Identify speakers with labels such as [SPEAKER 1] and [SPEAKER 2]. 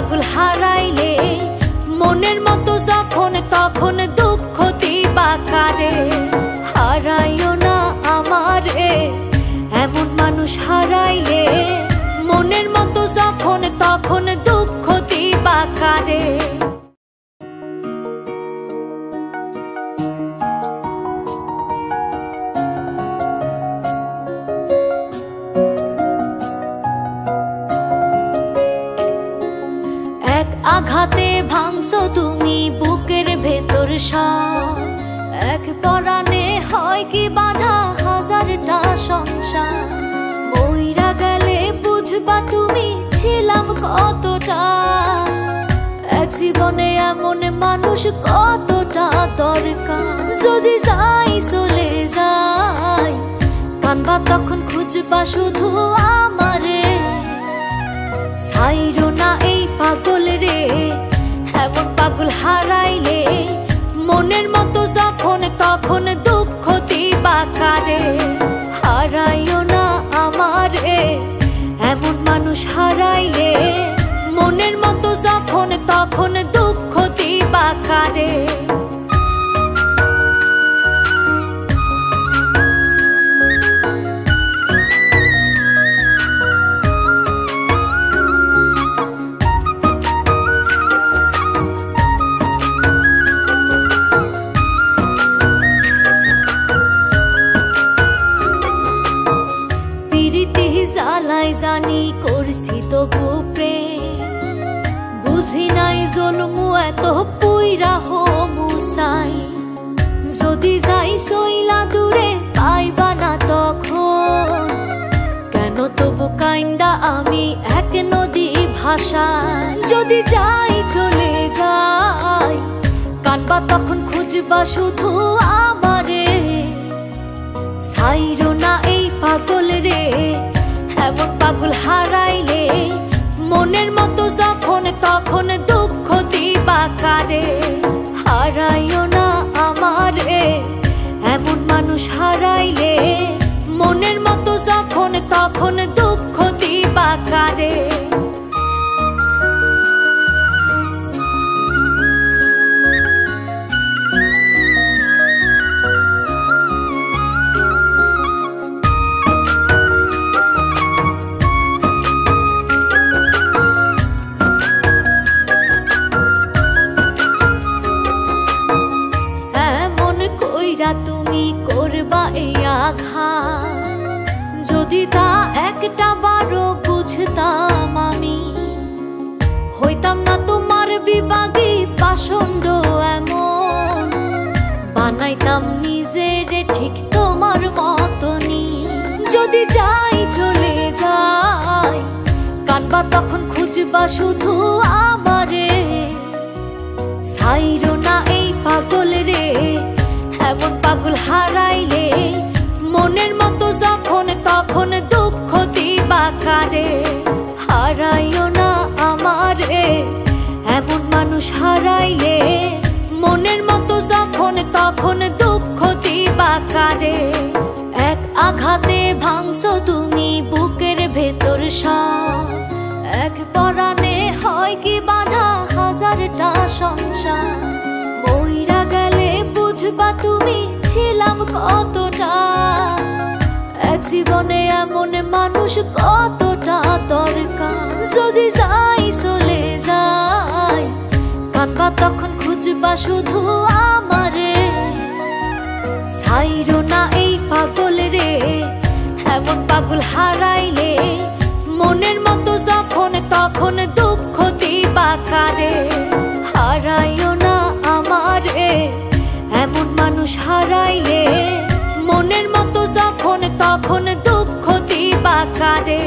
[SPEAKER 1] পাগল হারাইলে মনের মতো যখন তখন দুঃখ দিবা কারে। হারাইও না আমারে এমন মানুষ হারাইলে মনের মতো যখন তখন দুঃখ দিবা কারে। এক আঘাতে ভাঙছো তুমি বুকের ভেতর সব, এক পরাণে হয় কি বাঁধা হাজারটা সংসার। মইরা গেলে বুঝবা তুমি ছিলাম কতটা, এক জীবনে এমন মানুষ কতটা দরকার। যদি যাই চলে যাই কানবা তখন খুঁজবা শুধু আমারে। ছাইরো না এই পাগল রে এমন পাগল হারাইলে মনের মতো যখন তখন দুঃখ দিবা কারে। হারাইও না আমারে এমন মানুষ হারাইলে মনের মতো যখন তখন দুঃখ দিবা কারে। জ্বালাই জানি করছি তবু প্রেম, বুঝি নাই জন্মু এত পুইরা হমুসাই। যদি যাই সইলা দূরে পাইবা না তখন, কেন তবু কাইন্দা আমি এক নদী ভাষায়। যদি যাই চলে যাই কানবা তখন খুঁজবা শুধু আমারে। ছাইরো না এই পাগল রে এমন পাগল হারাইলে মনের মতো যখন তখন দুঃখ দিবা কারে। হারাইও না আমারে এমন মানুষ হারাইলে মনের মতো যখন তখন দুঃখ দিবা কারে। তুমি করবা এই আঘাত, যদি তা একটা বারো বুঝতাম আমি হইতাম না তোমার বিবাগী পাষণ্ড এমন। বানাইতাম নিজের ঠিক তোমার মতনই। যদি যাই চলে যাই কানবা তখন খুঁজবা শুধু আমারে। ছাইরো না এই পাগল রে এমন পাগল হারাইলে মনের মতো যখন তখন দুঃখ দিবা কারে। হারাইও না আমারে এমন মানুষ হারাইলে মনের মতো যখন তখন দুঃখ দিবা কারে। এক আঘাতে ভাঙছো তুমি বুকের ভেতর সব, এক পরাণে হয় কি বাঁধা হাজারটা সংসার। মইরা গেলে বুঝবা তুমি ছিলাম কতটা, এক জীবনে এমন মানুষ কতটা দরকার। যদি যাই চলে যাই কানবা তখন খুঁজবা শুধু আমারে। ছাইরো না এই পাগল রে এমন পাগল হারাইলে মনের মতো যখন তখন দুঃখ দিবা কারে। হারাইও না আমারে এমন মানুষ হারাইলে মনের মতো যখন তখন দুঃখ দিবা কারে।